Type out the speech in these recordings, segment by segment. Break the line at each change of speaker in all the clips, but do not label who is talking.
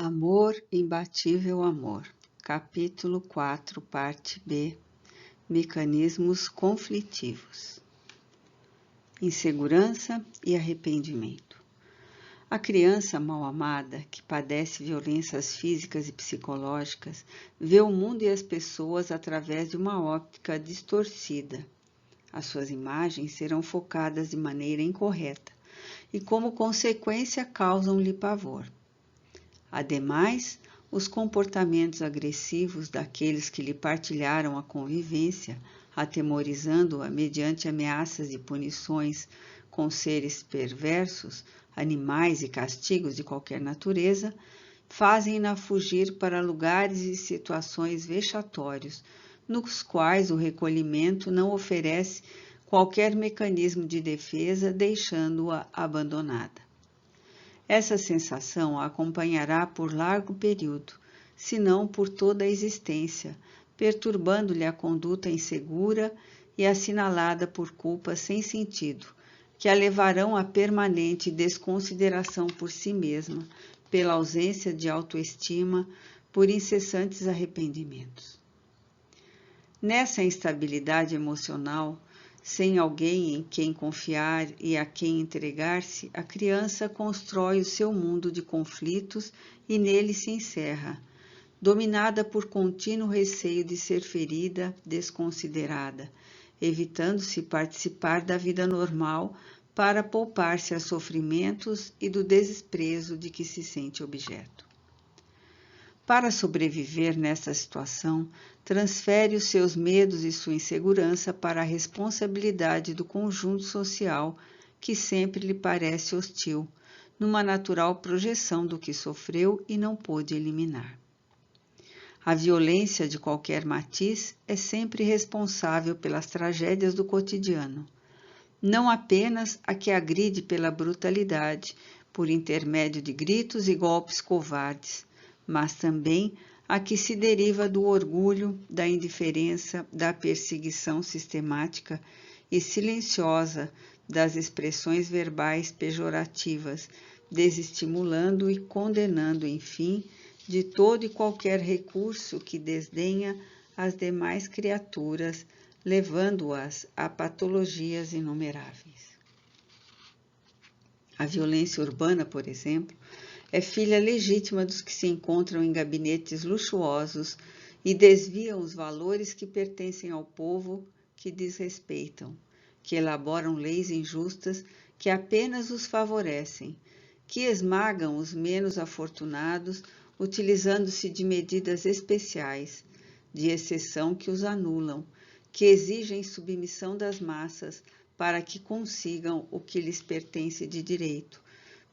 Amor, imbatível amor. Capítulo 4, parte B. Mecanismos conflitivos. Insegurança e arrependimento. A criança mal amada, que padece violências físicas e psicológicas, vê o mundo e as pessoas através de uma óptica distorcida. As suas imagens serão focadas de maneira incorreta e, como consequência, causam-lhe pavor. Ademais, os comportamentos agressivos daqueles que lhe partilharam a convivência, atemorizando-a mediante ameaças de punições com seres perversos, animais e castigos de qualquer natureza, fazem-na fugir para lugares e situações vexatórios, nos quais o recolhimento não oferece qualquer mecanismo de defesa, deixando-a abandonada. Essa sensação a acompanhará por largo período, se não por toda a existência, perturbando-lhe a conduta insegura e assinalada por culpas sem sentido, que a levarão à permanente desconsideração por si mesma, pela ausência de autoestima, por incessantes arrependimentos. Nessa instabilidade emocional, sem alguém em quem confiar e a quem entregar-se, a criança constrói o seu mundo de conflitos e nele se encerra, dominada por contínuo receio de ser ferida, desconsiderada, evitando-se participar da vida normal para poupar-se a sofrimentos e do desprezo de que se sente objeto. Para sobreviver nessa situação, transfere os seus medos e sua insegurança para a responsabilidade do conjunto social que sempre lhe parece hostil, numa natural projeção do que sofreu e não pôde eliminar. A violência de qualquer matiz é sempre responsável pelas tragédias do cotidiano, não apenas a que agride pela brutalidade, por intermédio de gritos e golpes covardes, mas também a que se deriva do orgulho, da indiferença, da perseguição sistemática e silenciosa das expressões verbais pejorativas, desestimulando e condenando, enfim, de todo e qualquer recurso que desdenha as demais criaturas, levando-as a patologias inumeráveis. A violência urbana, por exemplo, é filha legítima dos que se encontram em gabinetes luxuosos e desviam os valores que pertencem ao povo que desrespeitam, que elaboram leis injustas que apenas os favorecem, que esmagam os menos afortunados utilizando-se de medidas especiais, de exceção que os anulam, que exigem submissão das massas para que consigam o que lhes pertence de direito,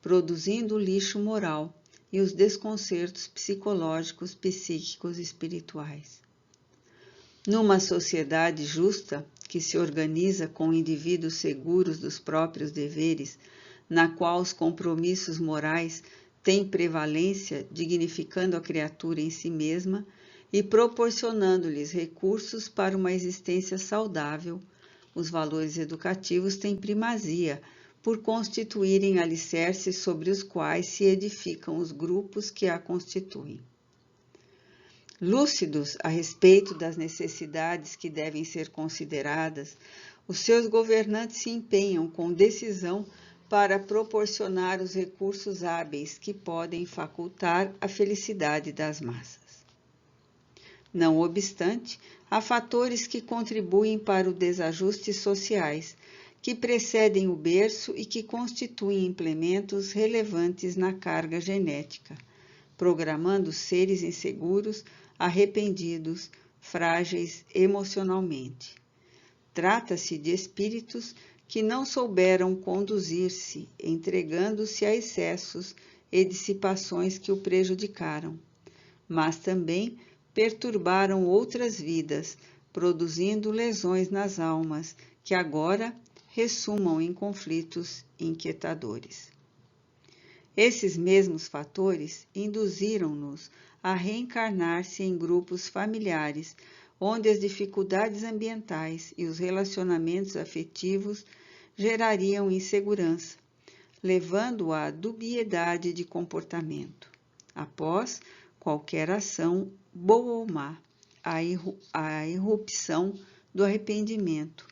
produzindo o lixo moral e os desconcertos psicológicos, psíquicos e espirituais. Numa sociedade justa, que se organiza com indivíduos seguros dos próprios deveres, na qual os compromissos morais têm prevalência, dignificando a criatura em si mesma e proporcionando-lhes recursos para uma existência saudável, os valores educativos têm primazia, por constituírem alicerces sobre os quais se edificam os grupos que a constituem. Lúcidos a respeito das necessidades que devem ser consideradas, os seus governantes se empenham com decisão para proporcionar os recursos hábeis que podem facultar a felicidade das massas. Não obstante, há fatores que contribuem para os desajustes sociais, que precedem o berço e que constituem implementos relevantes na carga genética, programando seres inseguros, arrependidos, frágeis emocionalmente. Trata-se de espíritos que não souberam conduzir-se, entregando-se a excessos e dissipações que o prejudicaram, mas também perturbaram outras vidas, produzindo lesões nas almas, que agora ressumam em conflitos inquietadores. Esses mesmos fatores induziram-nos a reencarnar-se em grupos familiares, onde as dificuldades ambientais e os relacionamentos afetivos gerariam insegurança, levando à dubiedade de comportamento. após qualquer ação, boa ou má, a irrupção do arrependimento,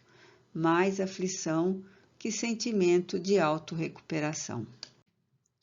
mais aflição que sentimento de autorrecuperação.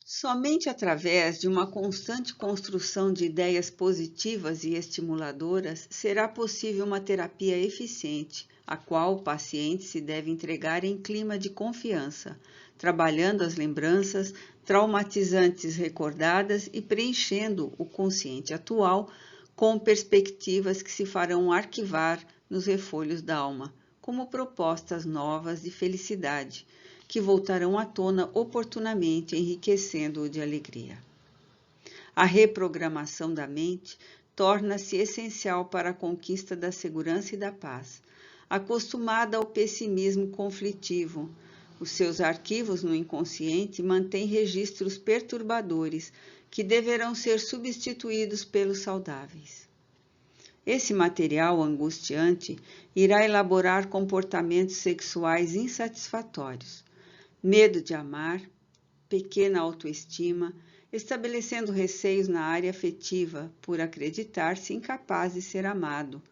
Somente através de uma constante construção de ideias positivas e estimuladoras será possível uma terapia eficiente, a qual o paciente se deve entregar em clima de confiança, trabalhando as lembranças traumatizantes recordadas e preenchendo o consciente atual com perspectivas que se farão arquivar nos refolhos da alma, como propostas novas de felicidade, que voltarão à tona oportunamente, enriquecendo-o de alegria. A reprogramação da mente torna-se essencial para a conquista da segurança e da paz. Acostumada ao pessimismo conflitivo, os seus arquivos no inconsciente mantêm registros perturbadores que deverão ser substituídos pelos saudáveis. Esse material angustiante irá elaborar comportamentos sexuais insatisfatórios, medo de amar, pequena autoestima, estabelecendo receios na área afetiva por acreditar-se incapaz de ser amado.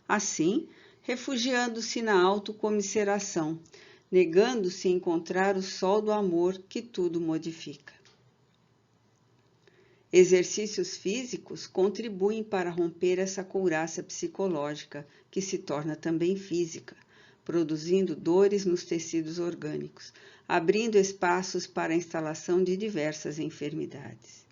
Assim, refugiando-se na autocomiseração, negando-se a encontrar o sol do amor que tudo modifica. Exercícios físicos contribuem para romper essa couraça psicológica, que se torna também física, produzindo dores nos tecidos orgânicos, abrindo espaços para a instalação de diversas enfermidades.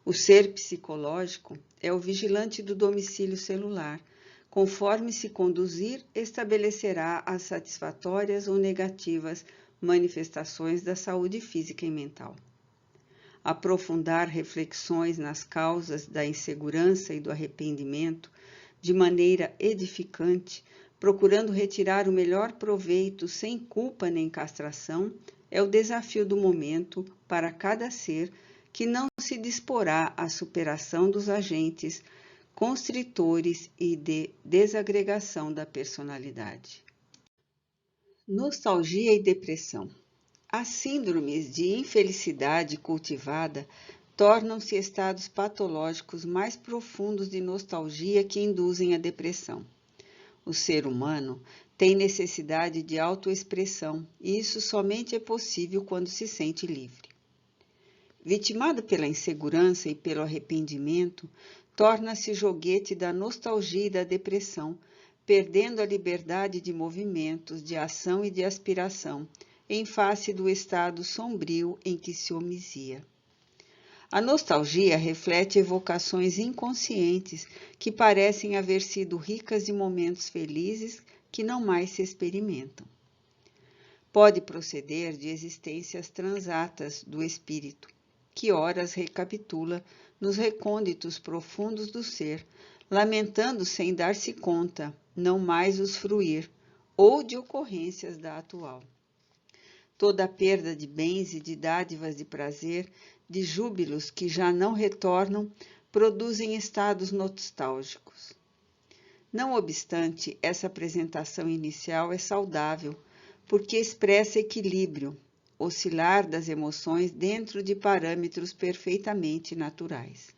O ser psicológico é o vigilante do domicílio celular. Conforme se conduzir, estabelecerá as satisfatórias ou negativas manifestações da saúde física e mental. Aprofundar reflexões nas causas da insegurança e do arrependimento de maneira edificante, procurando retirar o melhor proveito sem culpa nem castração, é o desafio do momento para cada ser que não se disporá à superação dos agentes constritores e de desagregação da personalidade. Nostalgia e depressão. As síndromes de infelicidade cultivada tornam-se estados patológicos mais profundos de nostalgia que induzem a depressão. O ser humano tem necessidade de autoexpressão e isso somente é possível quando se sente livre. Vitimado pela insegurança e pelo arrependimento, torna-se joguete da nostalgia e da depressão, perdendo a liberdade de movimentos, de ação e de aspiração, em face do estado sombrio em que se omisia. A nostalgia reflete evocações inconscientes que parecem haver sido ricas de momentos felizes que não mais se experimentam. Pode proceder de existências transatas do espírito, que horas recapitula nos recônditos profundos do ser, lamentando sem dar-se conta, não mais os fruir, ou de ocorrências da atual. Toda a perda de bens e de dádivas de prazer, de júbilos que já não retornam, produzem estados nostálgicos. Não obstante, essa apresentação inicial é saudável, porque expressa equilíbrio, oscilar das emoções dentro de parâmetros perfeitamente naturais.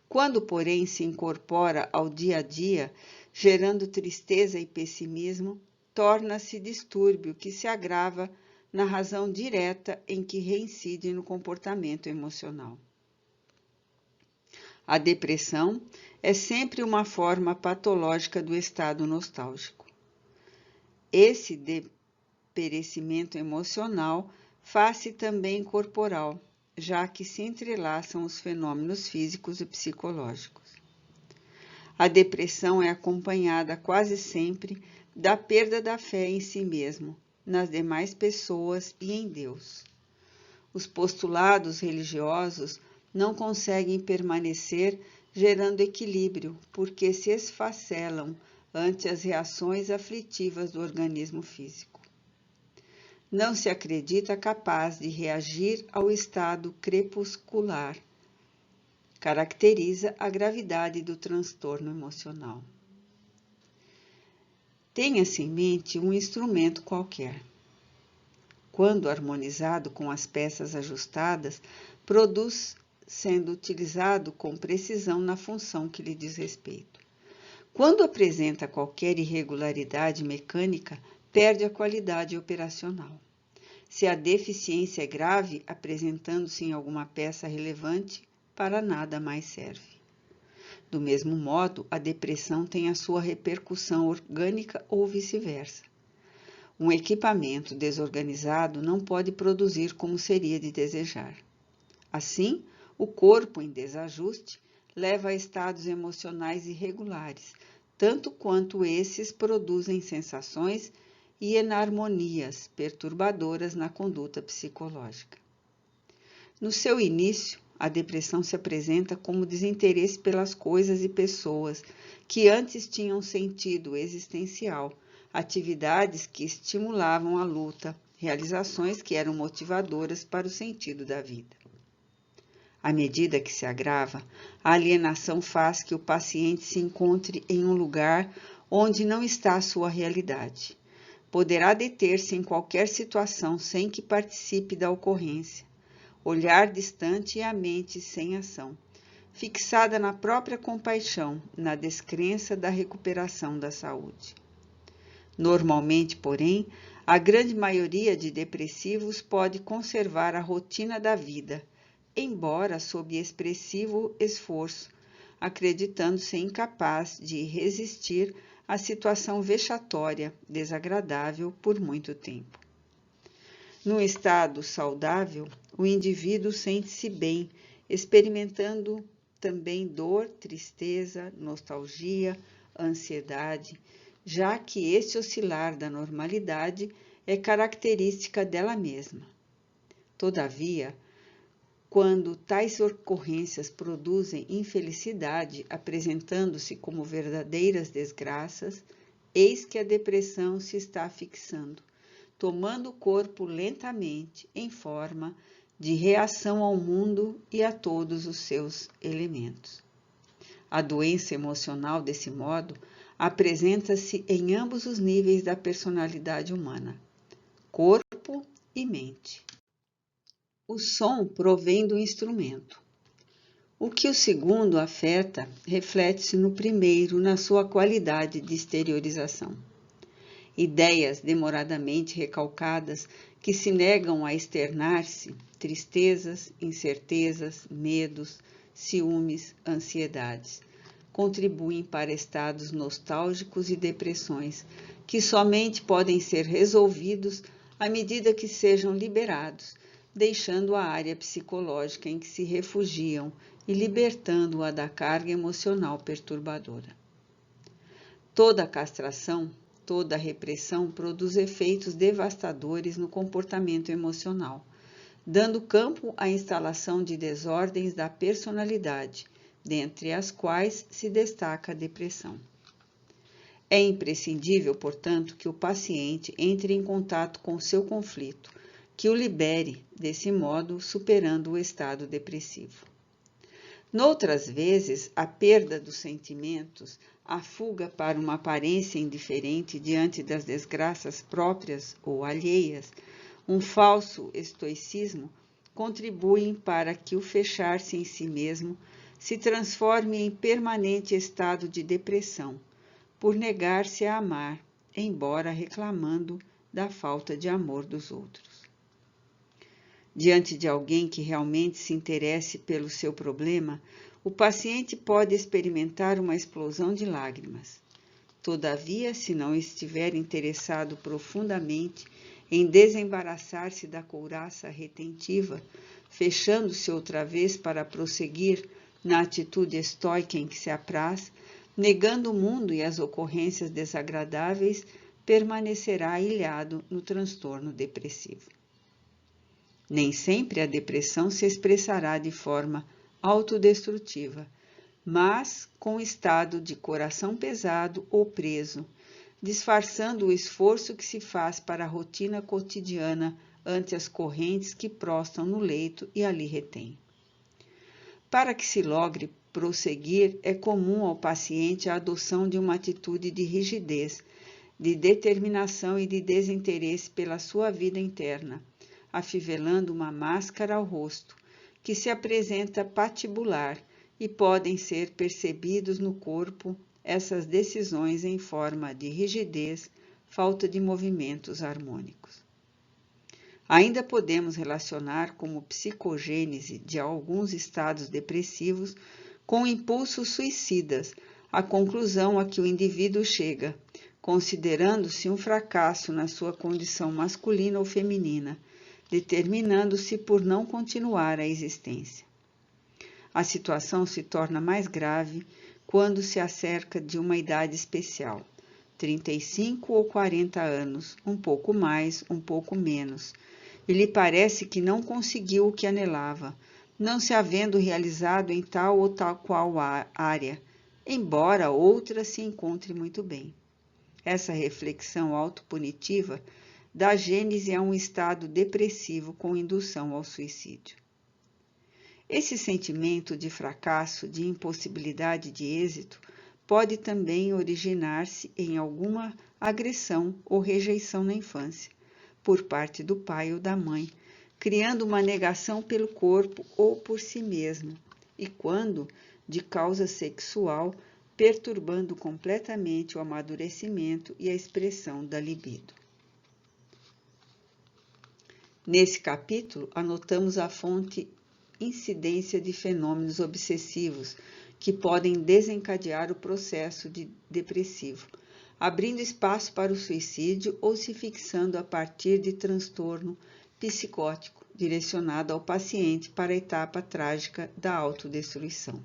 Quando, porém, se incorpora ao dia a dia, gerando tristeza e pessimismo, torna-se distúrbio que se agrava na razão direta em que reincide no comportamento emocional. A depressão é sempre uma forma patológica do estado nostálgico. Esse deperecimento emocional faz-se também corporal, já que se entrelaçam os fenômenos físicos e psicológicos. A depressão é acompanhada quase sempre da perda da fé em si mesmo, nas demais pessoas e em Deus. Os postulados religiosos não conseguem permanecer gerando equilíbrio, porque se esfacelam ante as reações aflitivas do organismo físico. Não se acredita capaz de reagir ao estado crepuscular. Caracteriza a gravidade do transtorno emocional. Tenha-se em mente um instrumento qualquer. Quando harmonizado com as peças ajustadas, produz sendo utilizado com precisão na função que lhe diz respeito. Quando apresenta qualquer irregularidade mecânica, perde a qualidade operacional. Se a deficiência é grave, apresentando-se em alguma peça relevante, para nada mais serve. Do mesmo modo, a depressão tem a sua repercussão orgânica ou vice-versa. Um equipamento desorganizado não pode produzir como seria de desejar. Assim, o corpo em desajuste leva a estados emocionais irregulares, tanto quanto esses produzem sensações e enarmonias perturbadoras na conduta psicológica. No seu início, a depressão se apresenta como desinteresse pelas coisas e pessoas que antes tinham sentido existencial, atividades que estimulavam a luta, realizações que eram motivadoras para o sentido da vida. À medida que se agrava, a alienação faz que o paciente se encontre em um lugar onde não está a sua realidade. Poderá deter-se em qualquer situação sem que participe da ocorrência, olhar distante e a mente sem ação, fixada na própria compaixão, na descrença da recuperação da saúde. Normalmente, porém, a grande maioria de depressivos pode conservar a rotina da vida, embora sob expressivo esforço, acreditando-se incapaz de resistir à situação vexatória, desagradável por muito tempo. Num estado saudável, o indivíduo sente-se bem, experimentando também dor, tristeza, nostalgia, ansiedade, já que esse oscilar da normalidade é característica dela mesma. Todavia, quando tais ocorrências produzem infelicidade, apresentando-se como verdadeiras desgraças, eis que a depressão se está fixando, tomando o corpo lentamente em forma de reação ao mundo e a todos os seus elementos. A doença emocional, desse modo, apresenta-se em ambos os níveis da personalidade humana, corpo e mente. O som provém do instrumento. O que o segundo afeta reflete-se no primeiro na sua qualidade de exteriorização. Ideias demoradamente recalcadas que se negam a externar-se, tristezas, incertezas, medos, ciúmes, ansiedades, contribuem para estados nostálgicos e depressões que somente podem ser resolvidos à medida que sejam liberados, deixando a área psicológica em que se refugiam e libertando-a da carga emocional perturbadora. Toda castração, toda repressão produz efeitos devastadores no comportamento emocional, dando campo à instalação de desordens da personalidade, dentre as quais se destaca a depressão. É imprescindível, portanto, que o paciente entre em contato com seu conflito, que o libere, desse modo, superando o estado depressivo. Noutras vezes, a perda dos sentimentos, a fuga para uma aparência indiferente diante das desgraças próprias ou alheias, um falso estoicismo, contribuem para que o fechar-se em si mesmo se transforme em permanente estado de depressão, por negar-se a amar, embora reclamando da falta de amor dos outros. Diante de alguém que realmente se interesse pelo seu problema, o paciente pode experimentar uma explosão de lágrimas. Todavia, se não estiver interessado profundamente em desembaraçar-se da couraça retentiva, fechando-se outra vez para prosseguir na atitude estoica em que se apraz, negando o mundo e as ocorrências desagradáveis, permanecerá ilhado no transtorno depressivo. Nem sempre a depressão se expressará de forma autodestrutiva, mas com estado de coração pesado ou preso, disfarçando o esforço que se faz para a rotina cotidiana ante as correntes que prostam no leito e ali retém. Para que se logre prosseguir, é comum ao paciente a adoção de uma atitude de rigidez, de determinação e de desinteresse pela sua vida interna, afivelando uma máscara ao rosto, que se apresenta patibular e podem ser percebidos no corpo essas decisões em forma de rigidez, falta de movimentos harmônicos. Ainda podemos relacionar como psicogênese de alguns estados depressivos com impulsos suicidas, a conclusão a que o indivíduo chega, considerando-se um fracasso na sua condição masculina ou feminina, determinando-se por não continuar a existência. A situação se torna mais grave quando se acerca de uma idade especial, 35 ou 40 anos, um pouco mais, um pouco menos, e lhe parece que não conseguiu o que anelava, não se havendo realizado em tal ou tal qual área, embora outra se encontre muito bem. Essa reflexão autopunitiva dá gênese a um estado depressivo com indução ao suicídio. Esse sentimento de fracasso, de impossibilidade de êxito, pode também originar-se em alguma agressão ou rejeição na infância, por parte do pai ou da mãe, criando uma negação pelo corpo ou por si mesmo, e quando, de causa sexual, perturbando completamente o amadurecimento e a expressão da libido. Nesse capítulo, anotamos a fonte incidência de fenômenos obsessivos que podem desencadear o processo depressivo, abrindo espaço para o suicídio ou se fixando a partir de transtorno psicótico direcionado ao paciente para a etapa trágica da autodestruição.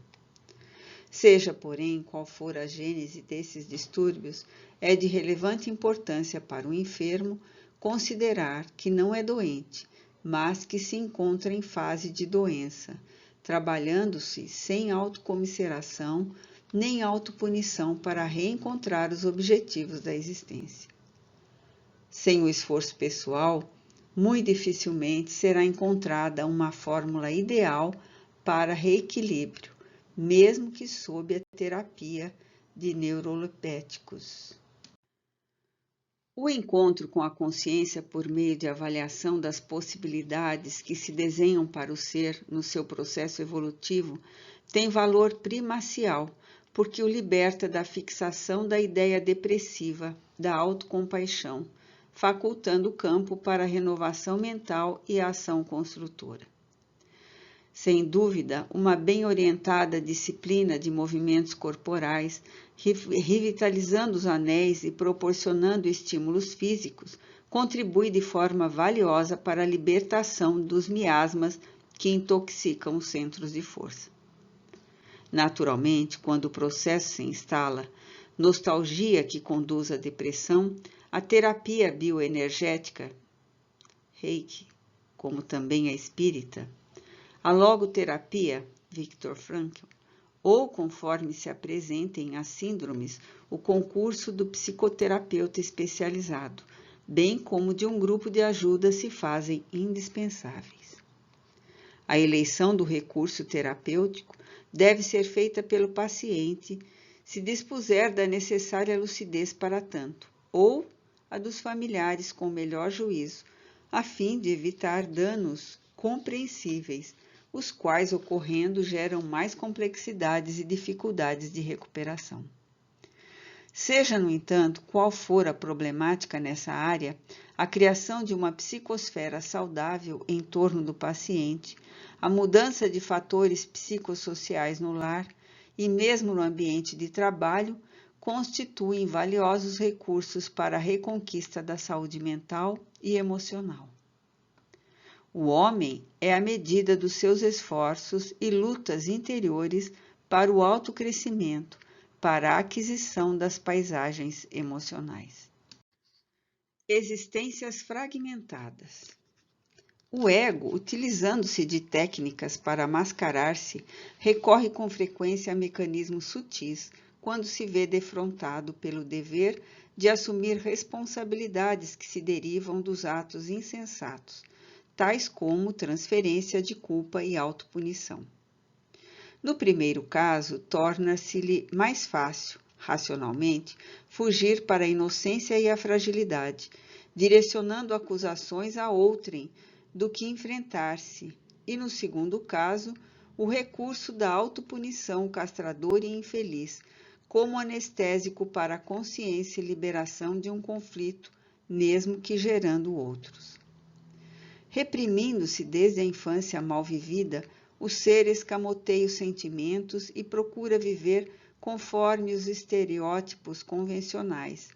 Seja, porém, qual for a gênese desses distúrbios, é de relevante importância para o enfermo considerar que não é doente, mas que se encontra em fase de doença, trabalhando-se sem autocomiseração nem autopunição para reencontrar os objetivos da existência. Sem o esforço pessoal, muito dificilmente será encontrada uma fórmula ideal para reequilíbrio, mesmo que sob a terapia de neurolepéticos. O encontro com a consciência por meio de avaliação das possibilidades que se desenham para o ser no seu processo evolutivo tem valor primacial, porque o liberta da fixação da ideia depressiva, da autocompaixão, facultando o campo para a renovação mental e a ação construtora. Sem dúvida, uma bem orientada disciplina de movimentos corporais, revitalizando os anéis e proporcionando estímulos físicos, contribui de forma valiosa para a libertação dos miasmas que intoxicam os centros de força. Naturalmente, quando o processo se instala, nostalgia que conduz à depressão, a terapia bioenergética, Reiki, como também a espírita, a logoterapia, Viktor Frankl, ou conforme se apresentem as síndromes, o concurso do psicoterapeuta especializado, bem como de um grupo de ajuda se fazem indispensáveis. A eleição do recurso terapêutico deve ser feita pelo paciente, se dispuser da necessária lucidez para tanto, ou a dos familiares com melhor juízo, a fim de evitar danos compreensíveis, os quais, ocorrendo, geram mais complexidades e dificuldades de recuperação. Seja, no entanto, qual for a problemática nessa área, a criação de uma psicosfera saudável em torno do paciente, a mudança de fatores psicossociais no lar e mesmo no ambiente de trabalho constituem valiosos recursos para a reconquista da saúde mental e emocional. O homem é a medida dos seus esforços e lutas interiores para o autocrescimento, para a aquisição das paisagens emocionais. Existências fragmentadas. O ego, utilizando-se de técnicas para mascarar-se, recorre com frequência a mecanismos sutis quando se vê defrontado pelo dever de assumir responsabilidades que se derivam dos atos insensatos, tais como transferência de culpa e autopunição. No primeiro caso, torna-se-lhe mais fácil, racionalmente, fugir para a inocência e a fragilidade, direcionando acusações a outrem, do que enfrentar-se e, no segundo caso, o recurso da autopunição castrador e infeliz, como anestésico para a consciência e liberação de um conflito, mesmo que gerando outros. Reprimindo-se desde a infância mal vivida, o ser escamoteia os sentimentos e procura viver conforme os estereótipos convencionais,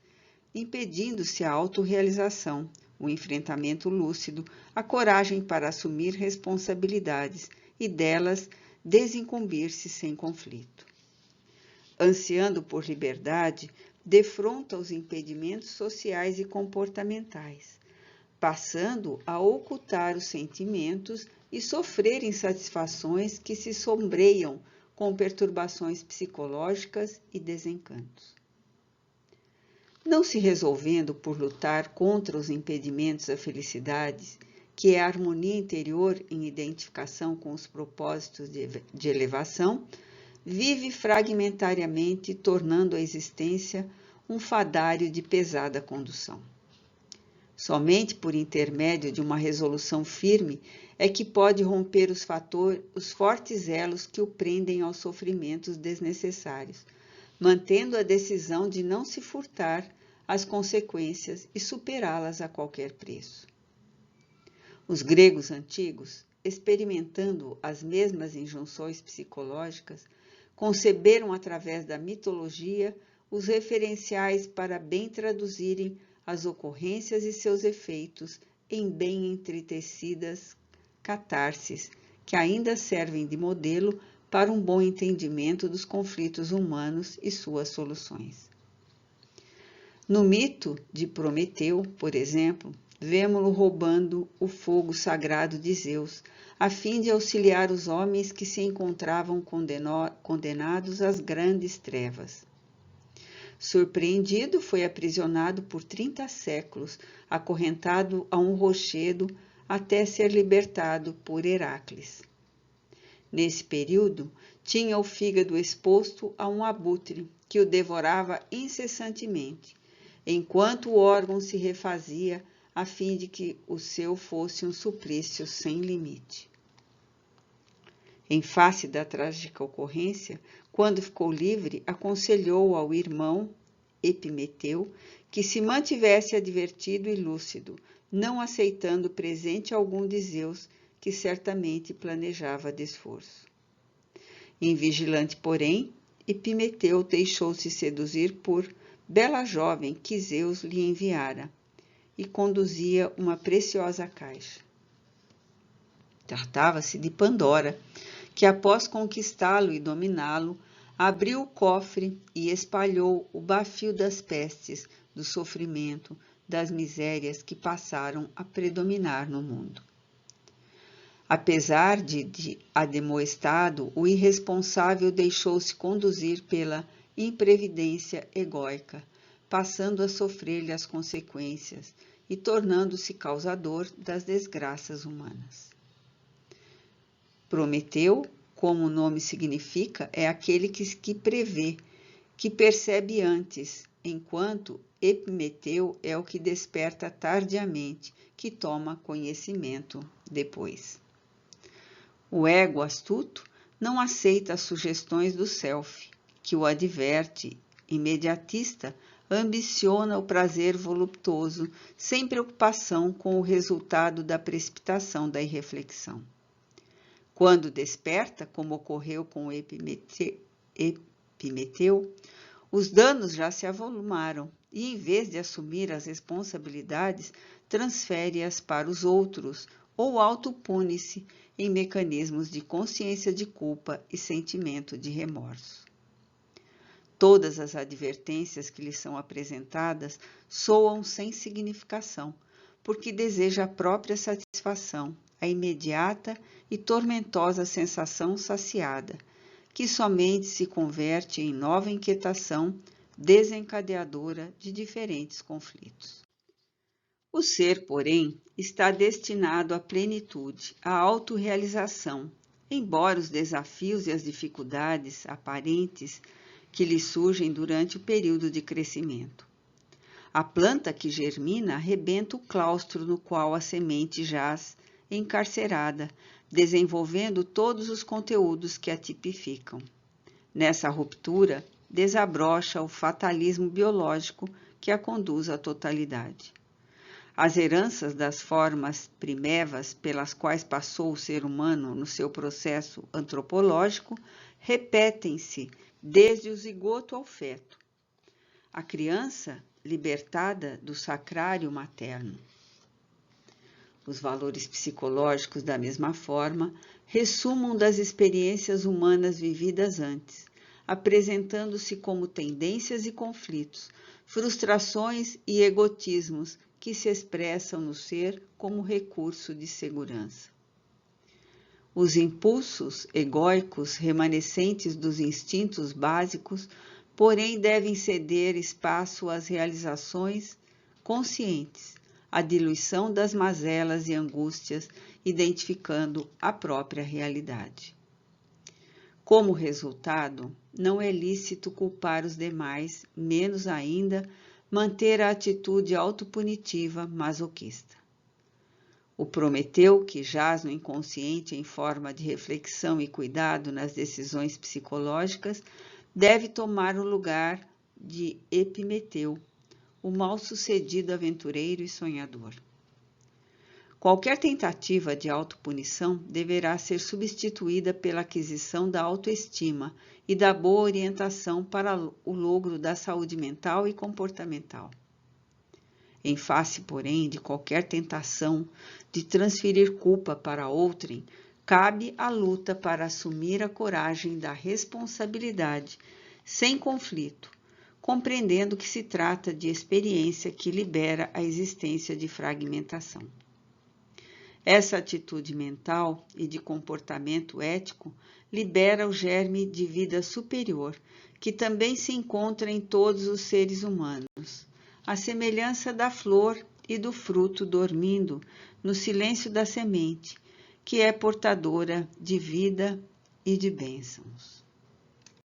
impedindo-se a autorrealização, o enfrentamento lúcido, a coragem para assumir responsabilidades e delas desincumbir-se sem conflito. Ansiando por liberdade, defronta os impedimentos sociais e comportamentais, passando a ocultar os sentimentos e sofrer insatisfações que se sombreiam com perturbações psicológicas e desencantos. Não se resolvendo por lutar contra os impedimentos à felicidade, que é a harmonia interior em identificação com os propósitos de elevação, vive fragmentariamente, tornando a existência um fadário de pesada condução. Somente por intermédio de uma resolução firme é que pode romper os fortes elos que o prendem aos sofrimentos desnecessários, mantendo a decisão de não se furtar às consequências e superá-las a qualquer preço. Os gregos antigos, experimentando as mesmas injunções psicológicas, conceberam através da mitologia os referenciais para bem traduzirem as ocorrências e seus efeitos em bem entretecidas catarses, que ainda servem de modelo para um bom entendimento dos conflitos humanos e suas soluções. No mito de Prometeu, por exemplo, vemo-lo roubando o fogo sagrado de Zeus, a fim de auxiliar os homens que se encontravam condenados às grandes trevas. Surpreendido, foi aprisionado por 30 séculos, acorrentado a um rochedo até ser libertado por Heracles. Nesse período, tinha o fígado exposto a um abutre que o devorava incessantemente, enquanto o órgão se refazia a fim de que o seu fosse um suplício sem limite. Em face da trágica ocorrência, quando ficou livre, aconselhou ao irmão Epimeteu que se mantivesse advertido e lúcido, não aceitando presente algum de Zeus, que certamente planejava desforço. Invigilante, porém, Epimeteu deixou-se seduzir por bela jovem que Zeus lhe enviara, e conduzia uma preciosa caixa. Tratava-se de Pandora, que após conquistá-lo e dominá-lo, abriu o cofre e espalhou o bafio das pestes, do sofrimento, das misérias que passaram a predominar no mundo. Apesar de ademoestado, o irresponsável deixou-se conduzir pela imprevidência egóica, passando a sofrer-lhe as consequências e tornando-se causador das desgraças humanas. Prometeu, como o nome significa, é aquele que prevê, que percebe antes, enquanto Epimeteu é o que desperta tardiamente, que toma conhecimento depois. O ego astuto não aceita as sugestões do self, que o adverte, imediatista, ambiciona o prazer voluptuoso, sem preocupação com o resultado da precipitação da irreflexão. Quando desperta, como ocorreu com Epimeteu, os danos já se avolumaram e, em vez de assumir as responsabilidades, transfere-as para os outros ou autopune-se em mecanismos de consciência de culpa e sentimento de remorso. Todas as advertências que lhe são apresentadas soam sem significação, porque deseja a própria satisfação, a imediata e tormentosa sensação saciada, que somente se converte em nova inquietação desencadeadora de diferentes conflitos. O ser, porém, está destinado à plenitude, à autorrealização, embora os desafios e as dificuldades aparentes que lhe surgem durante o período de crescimento. A planta que germina arrebenta o claustro no qual a semente jaz, encarcerada, desenvolvendo todos os conteúdos que a tipificam. Nessa ruptura, desabrocha o fatalismo biológico que a conduz à totalidade. As heranças das formas primevas pelas quais passou o ser humano no seu processo antropológico repetem-se desde o zigoto ao feto. A criança libertada do sacrário materno. Os valores psicológicos, da mesma forma, ressumam das experiências humanas vividas antes, apresentando-se como tendências e conflitos, frustrações e egotismos que se expressam no ser como recurso de segurança. Os impulsos egóicos remanescentes dos instintos básicos, porém, devem ceder espaço às realizações conscientes, à diluição das mazelas e angústias, identificando a própria realidade. Como resultado, não é lícito culpar os demais, menos ainda manter a atitude autopunitiva masoquista. O Prometeu, que jaz no inconsciente em forma de reflexão e cuidado nas decisões psicológicas, deve tomar o lugar de Epimeteu, o mal-sucedido aventureiro e sonhador. Qualquer tentativa de autopunição deverá ser substituída pela aquisição da autoestima e da boa orientação para o logro da saúde mental e comportamental. Em face, porém, de qualquer tentação de transferir culpa para outrem, cabe a luta para assumir a coragem da responsabilidade, sem conflito, compreendendo que se trata de experiência que libera a existência de fragmentação. Essa atitude mental e de comportamento ético libera o germe de vida superior, que também se encontra em todos os seres humanos, à semelhança da flor e do fruto dormindo no silêncio da semente, que é portadora de vida e de bênçãos.